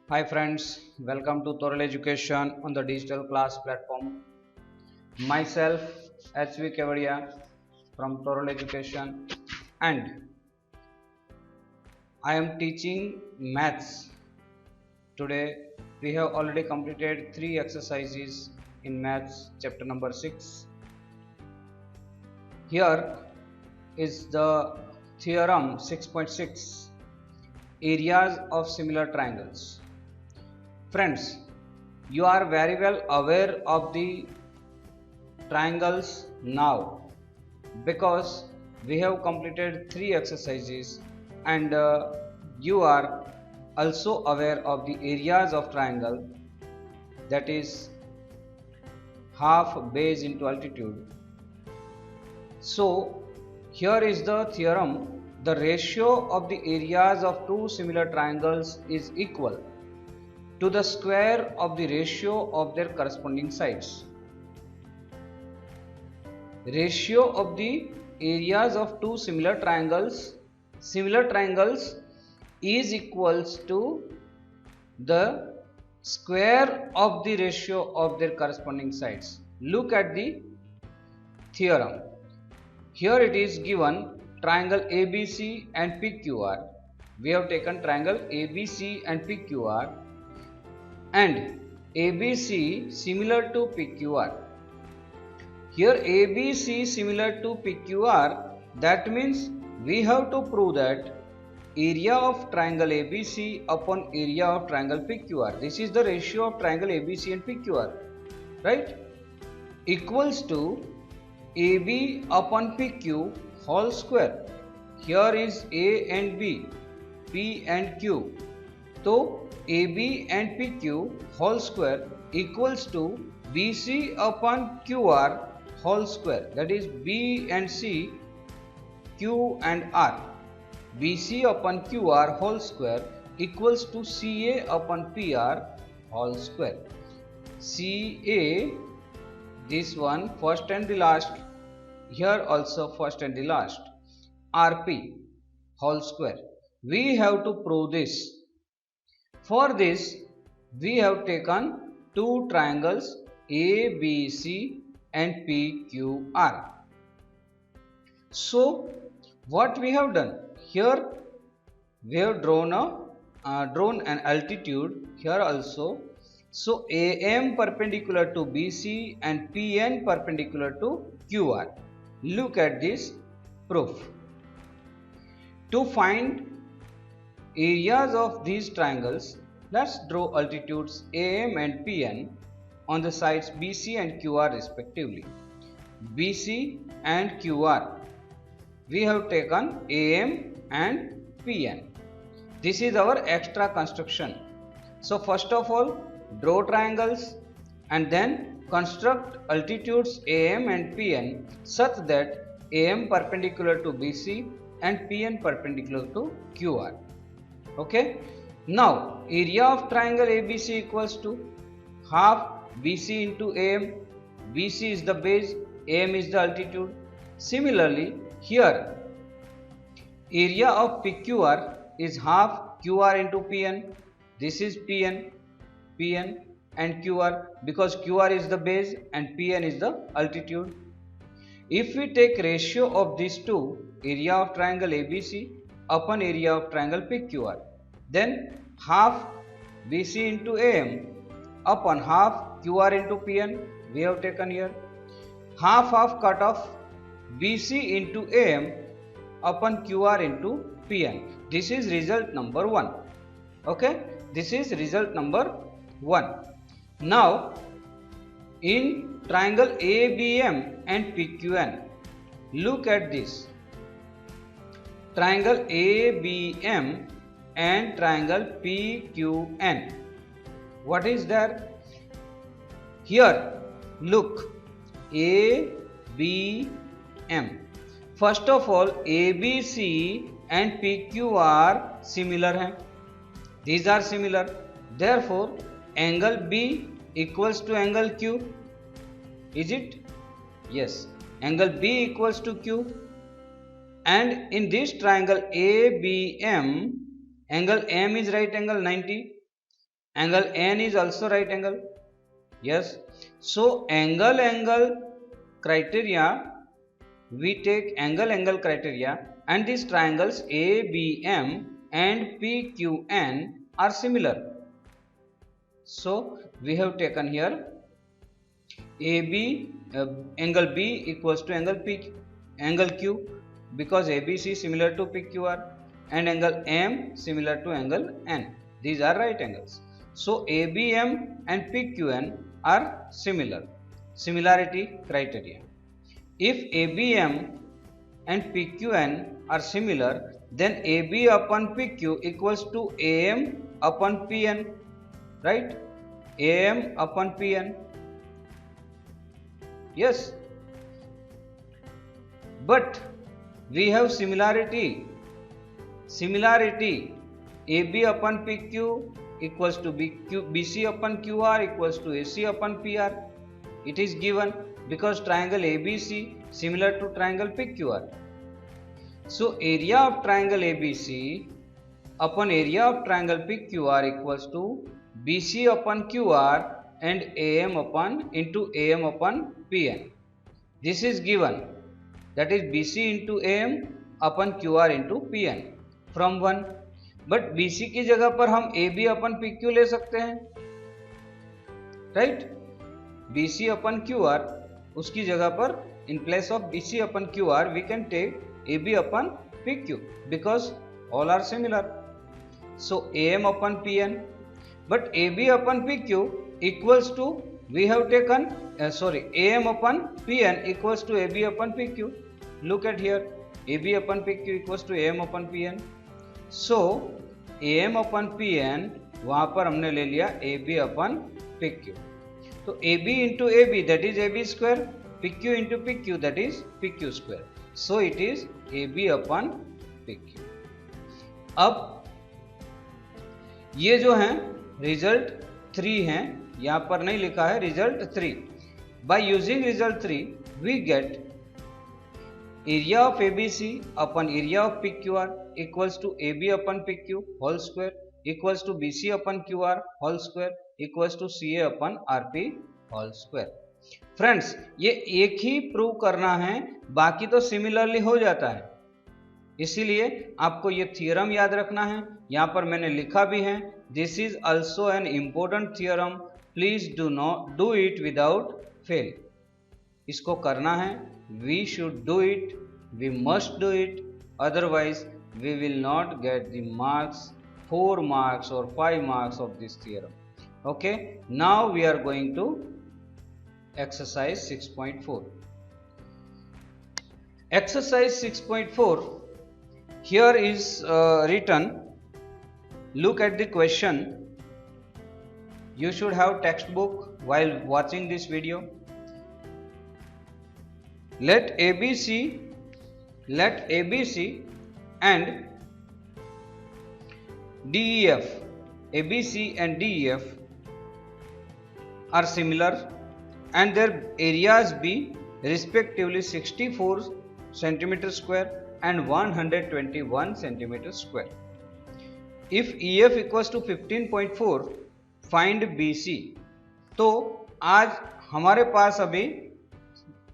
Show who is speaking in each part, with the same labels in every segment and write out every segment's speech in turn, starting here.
Speaker 1: Hi friends, welcome to Toral Education on the digital class platform. Myself HV Kevadia from Toral Education and I am teaching maths. Today we have already completed 3 exercises in maths chapter number 6. Here is the theorem 6.6, areas of similar triangles. Friends, you are very well aware of the triangles now because we have completed 3 exercises and you are also aware of the areas of triangle, that is half base into altitude. So here is the theorem: the ratio of the areas of two similar triangles is equal to the square of the ratio of their corresponding sides. Ratio of the areas of two similar triangles is equals to the square of the ratio of their corresponding sides. Look at the theorem. Here it is given triangle ABC and PQR. We have taken triangle ABC and PQR and ABC similar to PQR. Here ABC similar to PQR, that means we have to prove that area of triangle ABC upon area of triangle PQR. This is the ratio of triangle ABC and PQR, right? Equals to AB upon PQ whole square. Here is A and B, P and Q. So AB and PQ whole square equals to BC upon QR whole square, that is B and C, Q and R. BC upon QR whole square equals to CA upon PR whole square. CA, this one first and the last, here also first and the last, RP whole square. We have to prove this. For this we have taken two triangles ABC and PQR. So what we have done here, we have drawn an altitude here also. So AM perpendicular to BC and PN perpendicular to QR. Look at this proof. To find areas of these triangles, let's draw altitudes AM and PN on the sides BC and QR respectively. BC and QR, we have taken AM and PN. This is our extra construction. So first of all, draw triangles and then construct altitudes AM and PN such that AM perpendicular to BC and PN perpendicular to QR. Okay. Now area of triangle ABC equals to half BC into AM. BC is the base, AM is the altitude. Similarly, here area of PQR is half QR into PN. This is PN and QR, because QR is the base and PN is the altitude. If we take ratio of these two, area of triangle ABC upon area of triangle PQR, then half BC into AM upon half QR into PN we have taken here. Half of cut off BC into AM upon QR into PN. This is result number 1. Okay, this is result number 1. Now in triangle ABM and PQN, look at this. Triangle ABM and triangle PQN. What is there? Here look, ABM. First of all, ABC and PQ are similar हैं. These are similar. Therefore, angle B equals to angle Q. Is it? Yes. Angle B equals to Q. And in this triangle ABM, angle M is right angle 90. Angle N is also right angle. Yes. So angle criteria, we take angle criteria, and these triangles ABM and PQN are similar. So we have taken here AB angle B equals to angle Q, because ABC is similar to PQR, and angle M similar to angle N. These are right angles. So ABM and PQN are similar. Similarity criteria. If ABM and PQN are similar, then AB upon PQ equals to AM upon PN, right? AM upon PN. Yes. But we have similarity. AB upon PQ equals to BC upon QR equals to AC upon PR. It is given because triangle ABC similar to triangle PQR. So area of triangle ABC upon area of triangle PQR equals to BC upon QR and AM upon PN. This is given, that is BC into AM upon QR into PN from 1. But BC की जगह पर हम AB upon PQ ले सकते हैं, right? BC upon QR, उसकी जगह पर in place of BC upon QR we can take AB upon PQ because all are similar. So AM upon PN, but AB upon PQ equals to, we have taken AM upon PN equals to AB upon PQ. Look at here, AB upon PQ equals to AM upon PN. So AM upon PN वहां पर हमने ले लिया AB upon PQ. तो AB into AB that is AB square, PQ into PQ that is PQ square. So it is AB upon PQ. अब ये जो है रिजल्ट 3 हैं, यहाँ पर नहीं लिखा है result 3. By using result 3 we get area of ABC upon area of PQR equals to AB upon PQ whole square equals to BC upon QR whole square equals to CA upon RP whole square. Friends ये एक ही prove करना है, बाकी तो similarly हो जाता है, इसीलिए आपको ये थ्योरम याद रखना है. यहाँ पर मैंने लिखा भी है, this is also an important theorem, please do it without fail. इसको करना है, we should do it, we must do it, otherwise we will not get the marks, 4 marks or 5 marks of this theorem. Okay, now we are going to exercise 6.4. Exercise 6.4, here is written, look at the question. You should have textbook while watching this video. Let ABC and DEF, ABC and DEF are similar and their areas be respectively 64 centimeter square and 121 centimeter square. If EF equals to 15.4, find BC. तो आज हमारे पास अभी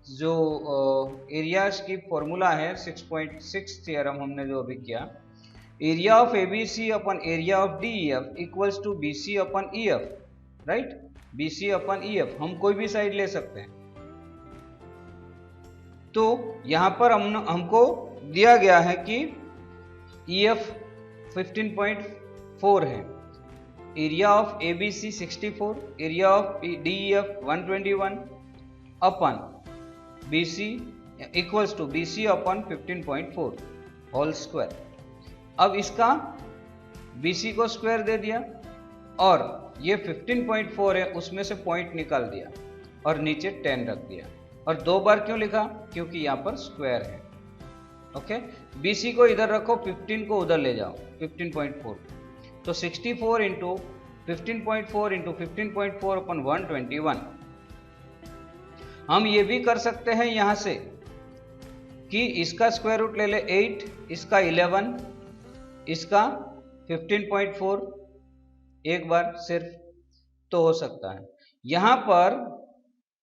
Speaker 1: जो areas की formula है 6.6 theorem हमने जो अभी किया, area of ABC upon area of DEF equals to BC upon EF, right? BC upon EF हम कोई भी साइड ले सकते हैं. तो यहां पर हमको दिया गया है कि ईएफ 15.4 है, area of ABC 64, area of DEF 121 अपन BC equals to BC upon 15.4 whole square. अब इसका BC को स्क्वायर दे दिया और ये 15.4 है, उसमें से पॉइंट निकाल दिया और नीचे 10 रख दिया. और 2 बार क्यों लिखा? क्योंकि यहाँ पर स्क्वायर है. ओके, BC को इधर रखो, 15 को उधर ले जाओ, 15.4. तो 64 इंटू 15.4 इंटू 15.4 अपन 121. हम ये भी कर सकते हैं यहां से कि इसका स्क्वायर रूट ले ले 8, इसका 11, इसका 15.4, एक बार सिर्फ तो हो सकता है। यहाँ पर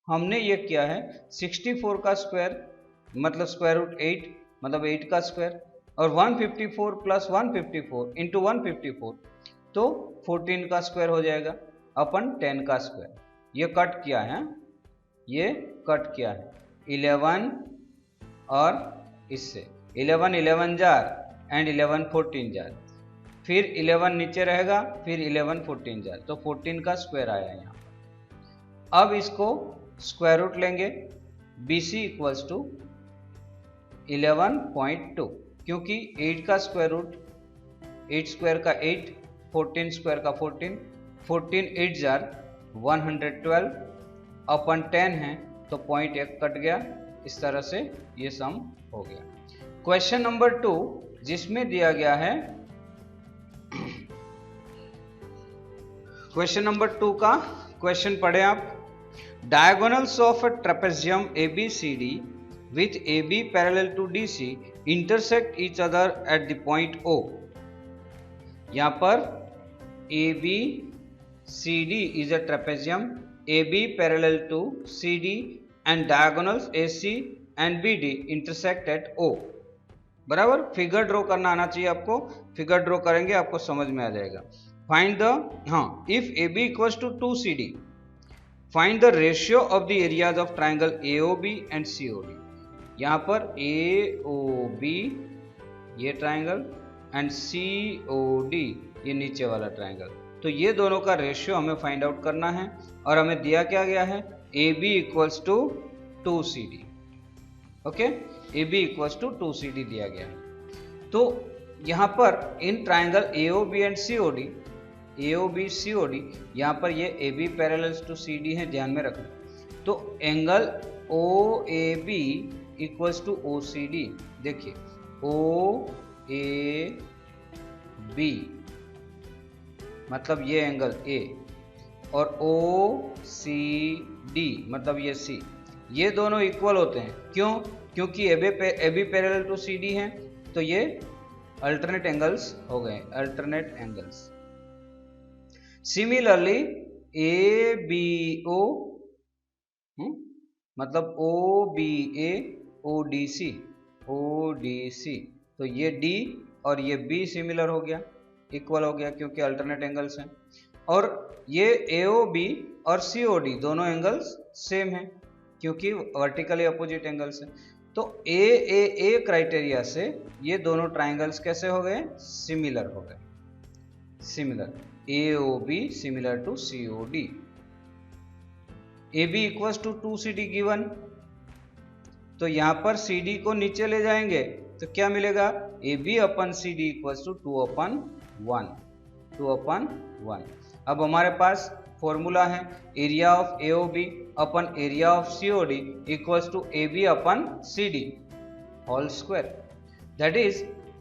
Speaker 1: हमने ये किया है 64 का स्क्वायर मतलब स्क्वायर रूट 8 मतलब 8 का स्क्वायर, और 154 प्लस 154 इंटू 154 तो 14 का स्क्वायर हो जाएगा अपन 10 का स्क्वायर। ये कट किया है, ये कट किया है 11 और इससे 11 11 जार एंड 11 14 जार, फिर 11 नीचे रहेगा, फिर 11 14 जार, तो 14 का स्क्वायर आया यहाँ। अब इसको स्क्वायर रूट लेंगे, BC इक्वल्स टू 11.2, क्योंकि 8 का स्क्वायर रूट 8 स्क्वायर का 8, 14 स्क्वायर का 14, 14 8 जार 112 अपन 10 है तो पॉइंट 1 कट गया। इस तरह से ये सम हो गया। क्वेश्चन नंबर 2 जिसमें दिया गया है क्वेश्चन नंबर 2 का क्वेश्चन पढ़े आप। Diagonals of a trapezium ABCD with AB parallel to DC intersect each other at the point O। यहाँ पर ABCD is a trapezium, AB parallel to CD and diagonals AC and BD intersect at O। बराबर, figure draw करना आना चाहिए आपको, figure draw करेंगे आपको समझ में आ जाएगा। Find the if AB equals to 2CD find the ratio of the areas of triangle AOB and COD। यहाँ पर AOB ये ट्राइंगल एंड COD ये नीचे वाला ट्राइंगल, तो ये दोनों का रेशियो हमें फाइंड आउट करना है। और हमें दिया क्या गया है AB equals to 2CD। Okay, AB equals to 2CD दिया गया है। तो यहाँ पर इन ट्राइंगल AOB एंड COD यहाँ पर ये AB पैरेलल्स टू CD है, ध्यान में रखना। तो angle OAB equals to OCD, देखिए OAB मतलब ये एंगल A और OCD मतलब ये C, ये दोनों इक्वल होते हैं। क्यों? क्योंकि AB पैरेलल टू CD है, तो ये अल्टरनेट एंगल्स हो गए, अल्टरनेट एंगल्स। सिमिलरली ABO मतलब OBA ODC, तो ये D और ये B सिमिलर हो गया, इक्वल हो गया क्योंकि अल्टरनेट एंगल्स हैं। और ये AOB और COD दोनों एंगल्स सेम हैं क्योंकि वर्टिकली अपोजिट एंगल्स हैं। तो AAA क्राइटेरिया से ये दोनों ट्राइंगल्स कैसे हो गए? सिमिलर हो गए, similar. AOB similar to COD। AB equals to 2CD given, तो यहाँ पर CD को नीचे ले जाएंगे तो क्या मिलेगा? AB upon CD equals to 2/1, 2/1। अब हमारे पास फॉर्मूला है area of AOB upon area of COD equals to AB upon CD whole square, that is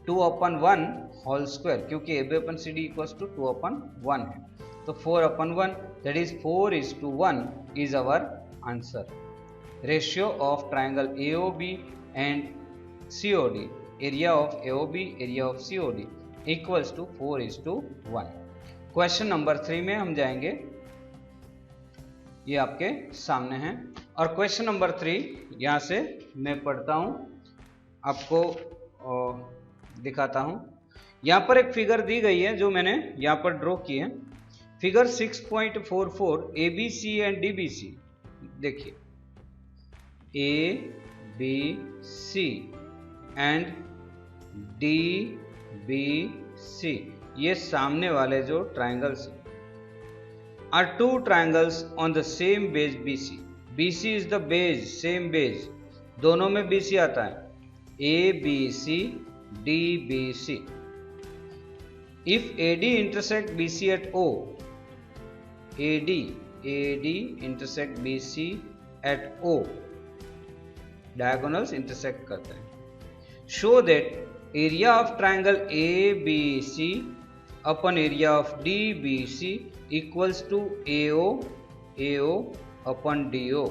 Speaker 1: 2/1 whole square, क्योंकि AB upon CD equals to 2/1 है, तो 4/1 that is 4:1 is our answer. Ratio of triangle AOB and COD, area of AOB area of COD equals to 4:1। Question number 3 में हम जाएंगे, ये आपके सामने हैं। और क्वेश्चन नंबर 3 यहाँ से मैं पढ़ता हूँ, आपको दिखाता हूँ। यहाँ पर एक फिगर दी गई है जो मैंने यहाँ पर ड्रॉ की है, फिगर 6.44 ABC एंड DBC। देखिए ABC एंड DBC ये सामने वाले जो triangles are two triangles on the same base BC। BC is the base, same base, दोनों में BC आता है, ABC DBC। If AD intersect BC at O, AD intersect BC at O, diagonals intersect करते हैं। Show that area of triangle ABC upon area of DBC equals to AO upon DO,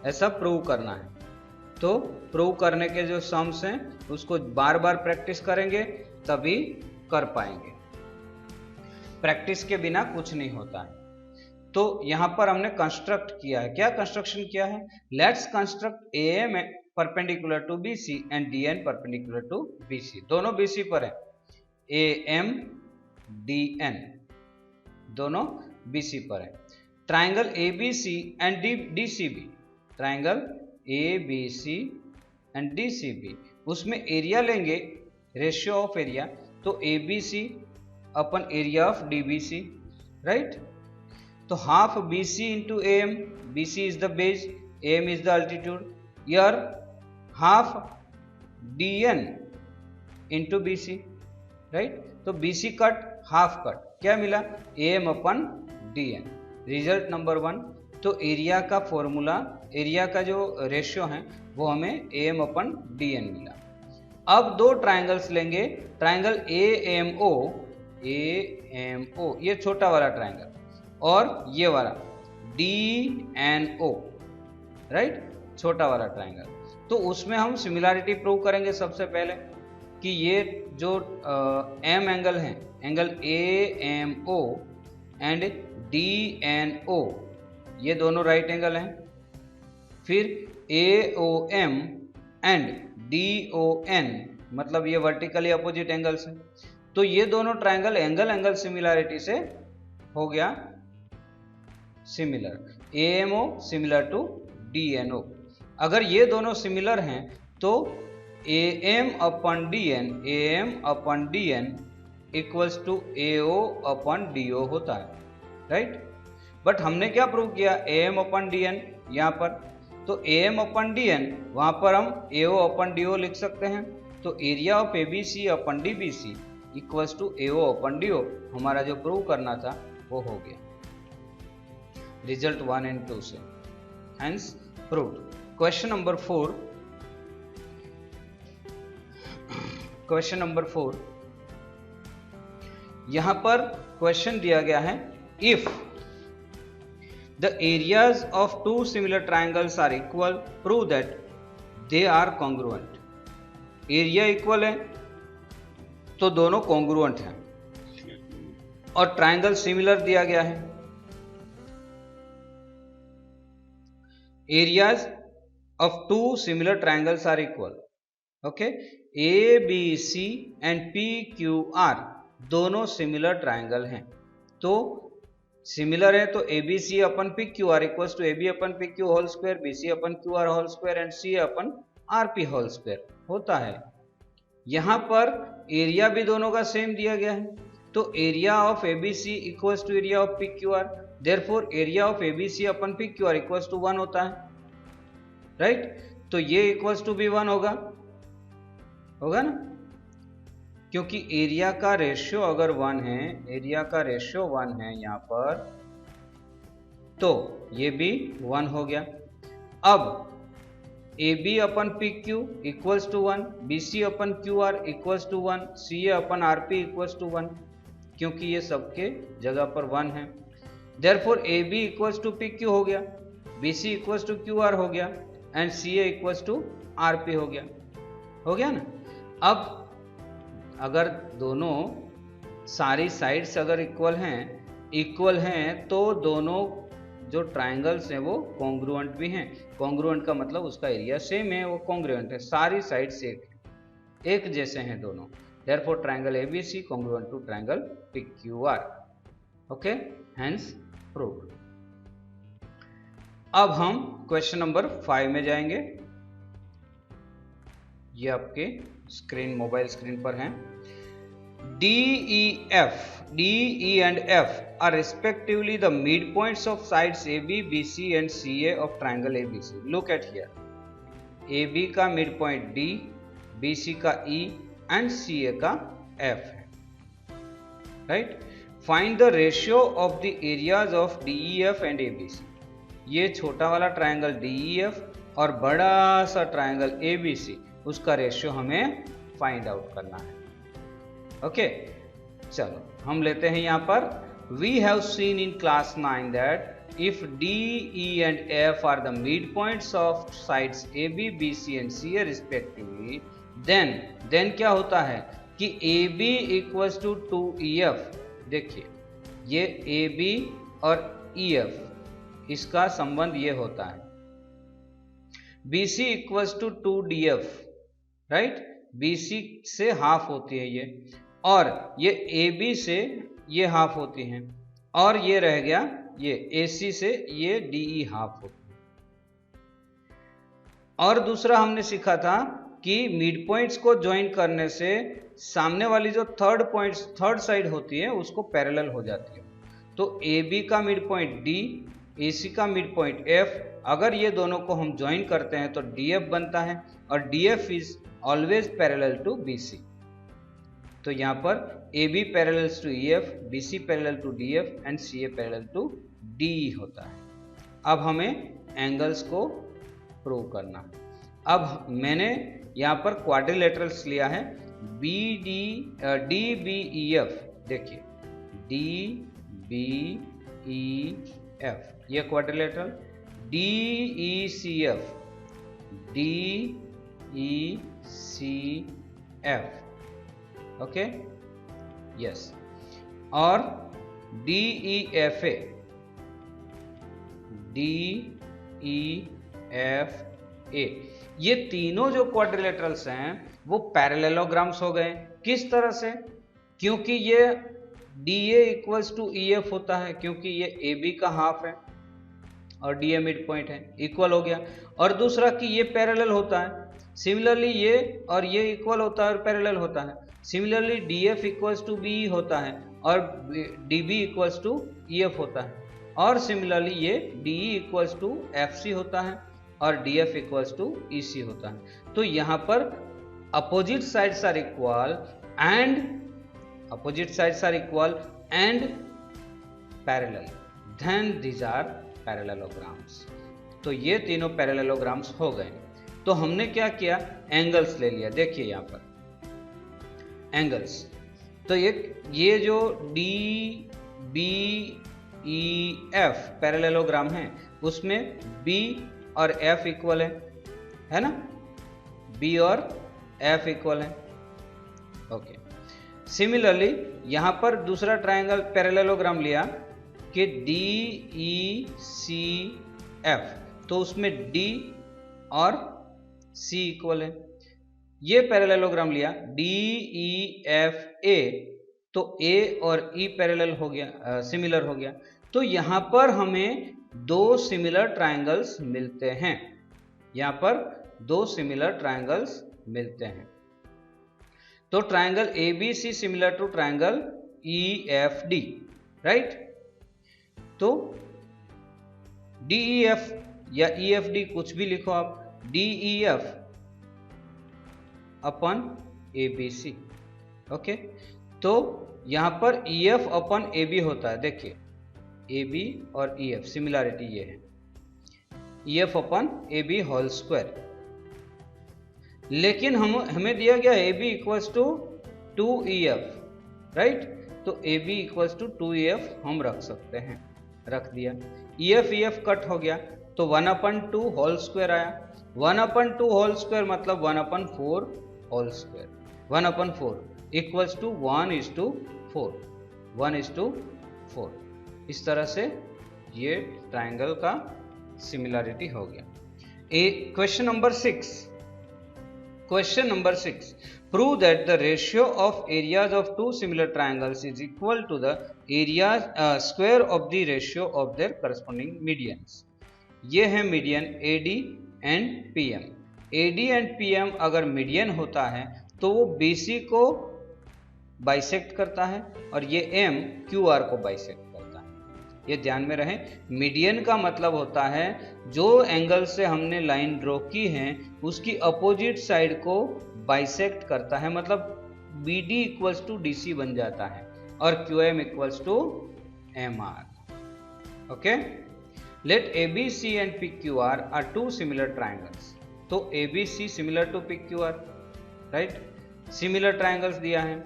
Speaker 1: ऐसा prove करना है। तो prove करने के जो sums हैं उसको बार बार प्रैक्टिस करेंगे तभी कर पाएंगे। प्रैक्टिस के बिना कुछ नहीं होता है। तो यहां पर हमने कंस्ट्रक्ट किया है, क्या कंस्ट्रक्शन किया है, let's construct AM perpendicular to BC and DN perpendicular to BC। दोनों BC पर है, AM DN दोनों BC पर है। Triangle ABC and DCB, triangle ABC and DCB, उसमें एरिया लेंगे, रेशियो ऑफ एरिया, तो ABC upon area of DBC, right. तो half BC into AM, BC is the base, AM is the altitude, यार half DN into BC, right. तो BC cut half cut, क्या मिला, AM upon DN, result number 1। तो area का formula, area का जो ratio है वो हमें AM अपन DN मिला। अब दो ट्राइंगल्स लेंगे, ट्राइंगल AMO, ये छोटा वाला ट्राइंगल, और ये वाला DNO, राइट, छोटा वाला ट्राइंगल। तो उसमें हम सिमिलैरिटी प्रूव करेंगे सबसे पहले कि ये जो M एंगल है, एंगल AMO एंड DNO, ये दोनों राइट एंगल हैं। फिर AOM एंड DON, मतलब ये वर्टिकली अपोजिट एंगल्स हैं। तो ये दोनों ट्राइंगल एंगल एंगल सिमिलैरिटी से हो गया similar, AMO similar to DNO। अगर ये दोनों सिमिलर हैं तो AM upon DN equals to AO upon DO होता है, राइट। बट हमने क्या प्रूव किया, AM अपन DN यहाँ पर, तो AM अपन DN वहाँ पर हम AO अपन DO लिख सकते हैं। तो area of ABC upon DBC equals to AO upon DO, हमारा जो प्रूव करना था वो हो गया, रिजल्ट 1 एंड 2 से, hence proved. Question number 4, question number 4, यहां पर क्वेश्चन दिया गया है, if the areas of two similar triangles are equal, prove that they are congruent. Area equal है तो दोनों कॉन्ग्रुएंट हैं, और ट्राइंगल सिमिलर दिया गया है। Areas of two similar triangles are equal, okay. ABC and PQR दोनों सिमिलर ट्राइंगल हैं, तो सिमिलर है तो ABC upon PQR equals to AB upon PQ whole square, BC upon QR whole square and CA upon RP whole square होता है। यहां पर area भी दोनों का सेम दिया गया है, तो area of ABC equals to area of PQR, therefore area of ABC upon PQR equals to 1 होता है, राइट। तो ये इक्वल्स टू भी 1 होगा ना, क्योंकि एरिया का रेशियो अगर 1 है, एरिया का रेशियो 1 है यहाँ पर, तो ये भी 1 हो गया। अब AB upon PQ equals to 1, BC upon QR equals to 1, CA upon RP equals to 1, क्योंकि ये सबके जगह पर 1 है। Therefore AB equals to PQ हो गया, BC इक्वल्स टू QR हो गया and CA equals to RP हो गया ना। अब अगर दोनों सारी साइड्स अगर इक्वल हैं तो दोनों जो ट्राइंगल्स हैं वो कॉन्ग्रुएंट भी हैं। कॉन्ग्रुएंट का मतलब उसका एरिया सेम है, वो कॉन्ग्रुएंट है, सारी साइड्स एक जैसे हैं दोनों। Therefore triangle ABC congruent to triangle PQR, okay, hence proved. अब हम क्वेश्चन नंबर 5 में जाएंगे। ये आपके स्क्रीन, मोबाइल स्क्रीन पर हैं। D, E and F are respectively the midpoints of sides AB, BC and CA of triangle ABC. Look at here. AB का midpoint D, BC का E and CA का F है, right? Find the ratio of the areas of DEF and ABC. ये छोटा वाला triangle DEF और बड़ा सा ट्राइंगल ABC, उसका रेशियो हमें फाइंड आउट करना है, ओके। चलो हम लेते हैं यहाँ पर, we have seen in class 9 that if D, E and F are the midpoints of sides AB, BC and CA respectively, then क्या होता है कि AB equals to 2EF। देखिए ये ए बी और ई एफ, इसका संबंध ये होता है। B C equals to 2DF, राइट, बी सी से हाफ होती है ये, और ये ए बी से ये हाफ होती हैं, और ये रह गया ये ए सी से ये डी ई हाफ होती है। और दूसरा हमने सीखा था कि मिड पॉइंट्स को ज्वाइन करने से सामने वाली जो थर्ड साइड होती है उसको पैरेलल हो जाती है। तो ए बी का मिड पॉइंट डी, ए सी का मिड पॉइंट एफ, अगर ये दोनों को हम ज्वाइन करते हैं तो डी एफ बनता है, और D F is always parallel to B C. तो यहाँ पर A B parallels to E F, B C parallel to D F and C A parallel to D E होता है। अब हमें एंगल्स को प्रूव करना। अब मैंने यहाँ पर क्वाड्रिलेटरल्स लिया है, डी बी ई एफ, देखिए डी बी ई एफ ये quadrilateral, D E C F, D E C F, okay, yes, और D E F A, D E F A, ये तीनों जो क्वाड्रिलेटरल्स हैं वो पैरेललोग्राम्स हो गए। किस तरह से? क्योंकि ये D A equals to E F होता है, क्योंकि ये ए बी का हाफ है और डी ए मिड पॉइंट है, इक्वल हो गया। और दूसरा कि ये पैरेलल होता है, सिमिलरली ये और ये इक्वल होता है और पैरेलल होता है। Similarly D F equals to B होता है और D B equals to E F होता है, और सिमिलरली ये D E equals to F C होता है और D F equals to E C होता है। तो यहाँ पर opposite sides are equal and parallel, then these are parallelograms। तो ये तीनों पैरेललोग्राम्स हो गए। तो हमने क्या किया, एंगल्स ले लिया। देखिए यहाँ पर एंगल्स, तो ये जो D B E F parallelogram है उसमें बी और एफ इक्वल है ना, बी और एफ इक्वल है, ओके। सिमिलरली यहाँ पर दूसरा ट्रायंगल पैरेललोग्राम लिया कि डी ई सी एफ, तो उसमें डी और सी इक्वल है। ये पैरेललोग्राम लिया डी ई एफ ए, तो ए और ई पैरेलल हो गया, सिमिलर हो गया। तो यहाँ पर हमें दो सिमिलर ट्रायंगल्स मिलते हैं, यहाँ पर दो सिमिलर ट्रायंगल्स मिलते हैं। तो triangle A B C similar to triangle E F D, right. तो डी ई एफ या ई एफ डी कुछ भी लिखो आप, D E F upon A B C, okay. तो यहां पर ई एफ अपन ए बी होता है, देखिए ए बी और ई एफ सिमिलरिटी ये है, E F upon A B whole square. लेकिन हमें दिया गया A B equals to 2EF, right. तो A B equals to 2EF हम रख सकते हैं, रख दिया। EF कट हो गया तो 1/2 होल स्क्वायर आया। 1/2 होल स्क्वायर मतलब 1/4 होल स्क्वायर, 1/4 इक्वल्स टू 1:4, 1:4। इस तरह से ये ट्रायंगल का सिमिलरिटी हो गया। Question number 6, Question number 6. Prove that the ratio of areas of two similar triangles is equal to the areas square of the ratio of their corresponding medians. ये है median AD and PM। AD and PM अगर median होता है तो वो BC को bisect करता है और ये M QR को बाइसेक्ट करता है, ये ध्यान में रहे। मीडियन का मतलब होता है जो एंगल से हमने लाइन ड्रॉ की है उसकी अपोजिट साइड को बाइसेक्ट करता है, मतलब BD इक्वल्स टू DC बन जाता है और QM equals to MR, okay. Let ABC and PQR are two similar triangles. तो ABC similar to PQR, right, similar triangles दिया है।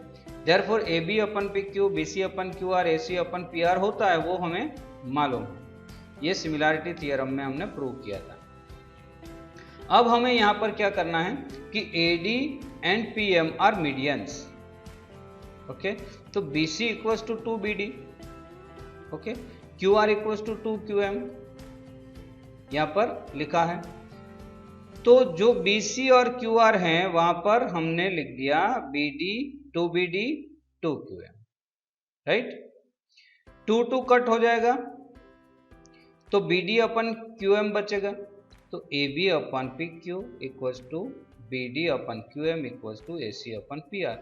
Speaker 1: Therefore AB upon PQ, BC upon QR, AC upon PR होता है, वो हमें मालूम है। ये सिमिलरिटी थ्योरम में हमने प्रूव किया था। अब हमें यहां पर क्या करना है कि AD and PM are medians, okay. तो BC equals to 2BD, okay, Q R equals to 2QM यहां पर लिखा है। तो जो BC और QR हैं वहां पर हमने लिख दिया BD 2BD 2QM, right. 2 cut हो जाएगा तो BD अपन QM बचेगा, तो AB upon PQ equals to BD upon QM equals to AC upon PR।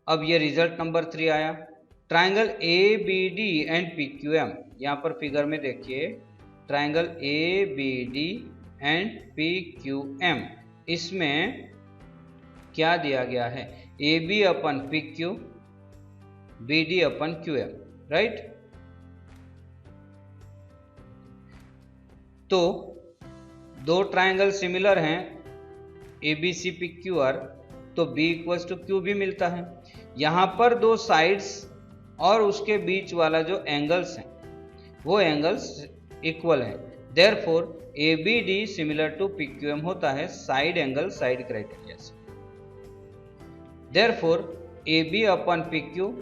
Speaker 1: अब ये रिजल्ट नंबर 3 आया। ट्राइंगल ABD एंड PQM, यहां पर फिगर में देखिए ट्राइंगल ABD एंड PQM, इसमें क्या दिया गया है, AB upon PQ BD upon QM, right. तो दो ट्राइंगल सिमिलर हैं ABC PQR, तो B इक्वल्स टू Q भी मिलता है। यहां पर दो साइड्स और उसके बीच वाला जो एंगल्स हैं वो एंगल्स इक्वल हैं, therefore ABD similar to PQM होता है साइड एंगल साइड क्राइटेरिया से। Therefore AB upon PQ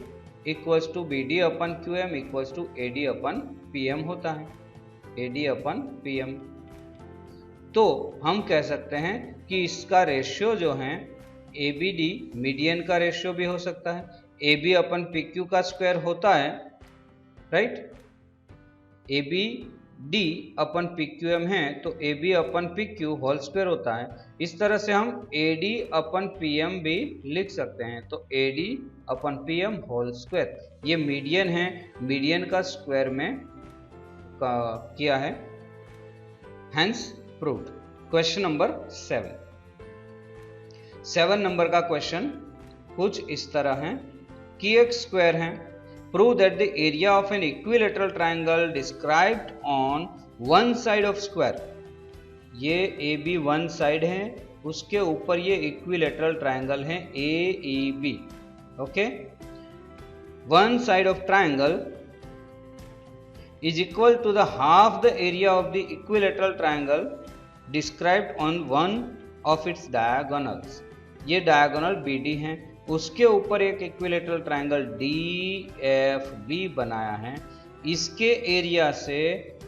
Speaker 1: equals to BD upon QM equals to AD upon PM होता है, AD अपन PM। तो हम कह सकते हैं कि इसका रेशियो जो है ABD मीडियन का रेशियो भी हो सकता है, AB अपन PQ का स्क्वायर होता है, राइट। ABD अपन PQM है तो AB upon PQ whole square होता है। इस तरह से हम AD अपन PM भी लिख सकते हैं, तो AD upon PM whole square, ये मीडियन है, मीडियन का स्क्वायर में किया है, hence proved. Question number 7 number का क्वेश्चन कुछ इस तरह है कि एक स्क्वायर है, prove that the area of an equilateral triangle described on one side of square. ये AB वन साइड है, उसके ऊपर ये इक्विलेटरल ट्राइंगल है AEB, okay. One side of triangle is equal to the half the area of the equilateral triangle described on one of its diagonals। ये diagonal BD हैं, उसके ऊपर एक इक्विलेटरल ट्राइंगल DFB बनाया है, इसके एरिया से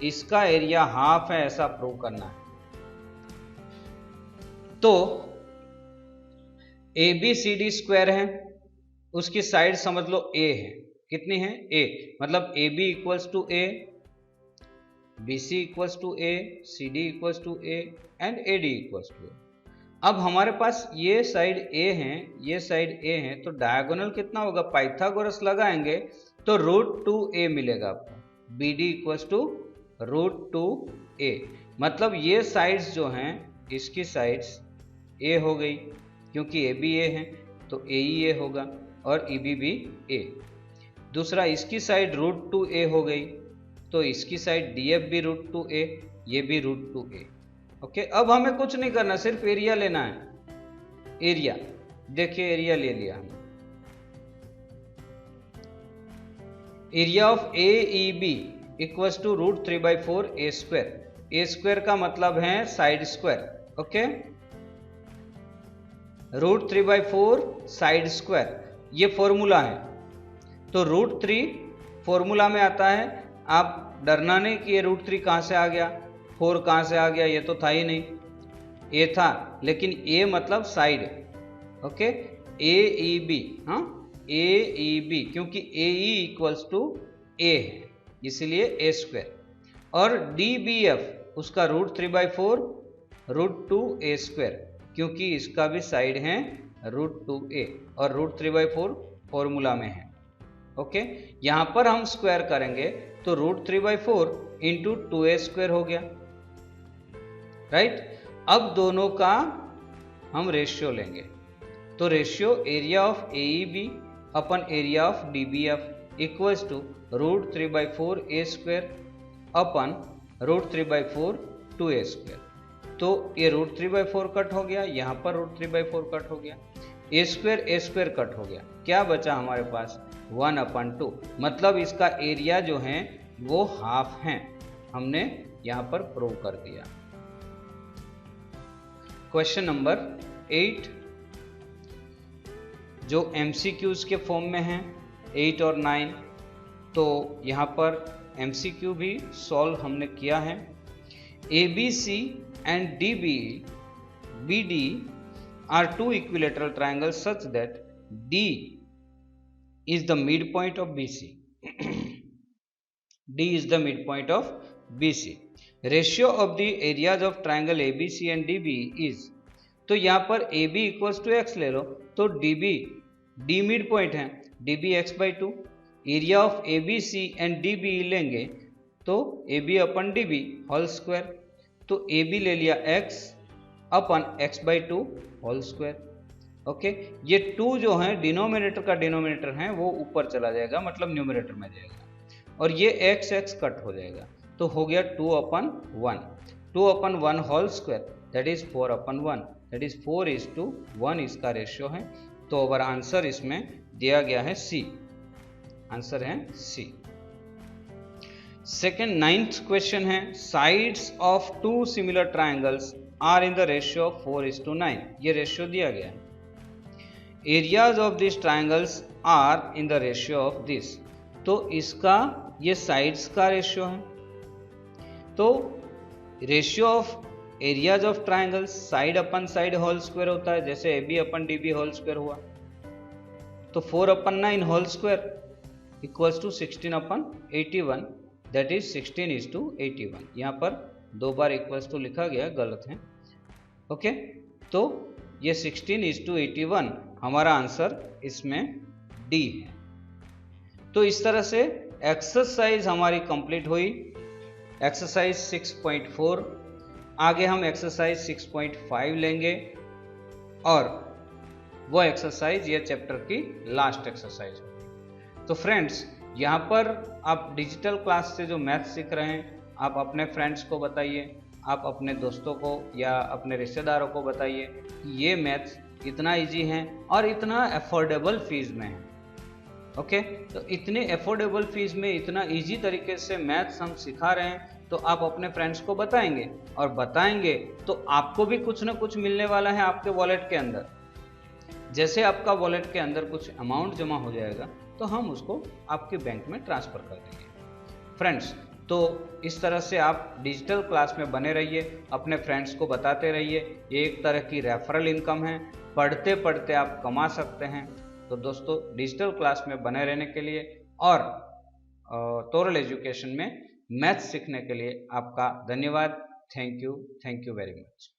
Speaker 1: इसका एरिया हाफ है ऐसा प्रूव करना है। तो ABCD स्क्वायर है, उसकी साइड समझ लो A है, कितनी है A, मतलब AB equals to A, BC equals to A, CD equals to A and AD equals to A। अब हमारे पास ये साइड A है, ये साइड A है, तो डायगोनल कितना होगा, पाइथागोरस लगाएंगे तो √2A मिलेगा आपको, BD इक्वल्स टू √2A। मतलब ये साइड्स जो हैं इसकी साइड्स A हो गई, क्योंकि AB A है तो AE A होगा और EB भी A। दूसरा इसकी साइड √2A हो गई, तो इसकी साइड DF भी √2A, ये भी √2A, ओके। अब हमें कुछ नहीं करना, सिर्फ एरिया लेना है। एरिया देखिए, एरिया ले लिया हमने। Area of AEB equals to √3/4 A square. A square का मतलब है साइड स्क्वायर, ओके। √3/4 साइड स्क्वायर, ये फॉर्मूला है। तो √3 फॉर्मूला में आता है, आप डरना नहीं कि ये √3 कहां से आ गया, 4 कहां से आ गया, ये तो था ही नहीं, A था, लेकिन A मतलब साइड, ओके। AEB, हाँ AEB, क्योंकि AE इक्वल्स टू A है इसलिए A स्क्वायर। और DBF उसका √3/4 √2A स्क्वायर, क्योंकि इसका भी साइड है √2A और √3/4 फॉर्मूला में है, ओके। यहां पर हम स्क्वायर करेंगे तो √3/4 इंटू 2A स्क्वायर हो गया, राइट। अब दोनों का हम रेशियो लेंगे, तो ratio area of AEB upon area of DBF equals to √3/4 A square upon √3/4 2A square. तो ये √3/4 कट हो गया, यहाँ पर √3/4 कट हो गया, A स्क्वायर कट हो गया, क्या बचा हमारे पास 1/2, मतलब इसका एरिया जो है वो हाफ है, हमने यहां पर प्रूव कर दिया। क्वेश्चन नंबर 8 जो MCQs के फॉर्म में है 8 और 9, तो यहाँ पर MCQ भी सॉल्व हमने किया है। ABC and BD are two equilateral triangles such that D is the midpoint of BC. D is the midpoint of BC. Ratio of the areas of triangle ABC and DB is, तो यहाँ पर AB equals to x ले लो, तो D mid point है, DB x/2, area of ABC and DB लेंगे तो AB upon DB whole square, तो AB ले लिया x अपन x/2 होल स्क्वायर। ओके, ये 2 जो है डिनोमिनेटर का डिनोमिनेटर है वो ऊपर चला जाएगा, मतलब न्यूमरेटर में जाएगा, और ये x कट हो जाएगा, तो हो गया 2/1, 2/1 whole square, that is 4/1, that is 4:1 इसका रेशियो है। तो अवर आंसर इसमें दिया गया है C, आंसर है C। सेकेंड 9th क्वेश्चन है, sides of 2 similar triangles are in the ratio of 4:9, ये रेशियो दिया गया है। Areas of this triangles are in the ratio of this, तो इसका ये साइड्स का रेशियो है, तो ratio of areas of triangles side upon side whole square होता है, जैसे AB upon DB whole square हुआ, तो 4/9 whole square equals to 16/81, that is 16:81। यहाँ पर 2 बार इक्वल्स टू लिखा गया, गलत है। ओके, तो ये 16:81 हमारा आंसर इसमें D है। तो इस तरह से एक्सरसाइज हमारी कंप्लीट हुई, एक्सरसाइज 6.4। आगे हम एक्सरसाइज 6.5 लेंगे और वो एक्सरसाइज ये चैप्टर की लास्ट एक्सरसाइज होगी। तो फ्रेंड्स, यहाँ पर आप डिजिटल क्लास से जो मैथ सीख रहे हैं, आप अपने फ्रेंड्स को बताइए, आप अपने दोस्तों को या अपने रिश्तेदारों को बताइए कि ये मैथ इतना इजी है और इतना अफोर्डेबल फीस में है। ओके, तो इतने अफोर्डेबल फीस में इतना इजी तरीके से मैथ्स हम सिखा रहे हैं, तो आप अपने फ्रेंड्स को बताएंगे, और बताएंगे तो आपको भी कुछ ना कुछ मिलने वाला है आपके वॉलेट के अंदर। जैसे आपका वॉलेट के अंदर कुछ अमाउंट जमा हो जाएगा तो हम उसको आपके बैंक में ट्रांसफ़र कर देंगे। फ्रेंड्स, तो इस तरह से आप डिजिटल क्लास में बने रहिए, अपने फ्रेंड्स को बताते रहिए, ये एक तरह की रेफरल इनकम है, पढ़ते पढ़ते आप कमा सकते हैं। तो दोस्तों, डिजिटल क्लास में बने रहने के लिए और तोरल एजुकेशन में मैथ्स सीखने के लिए आपका धन्यवाद। Thank you very much.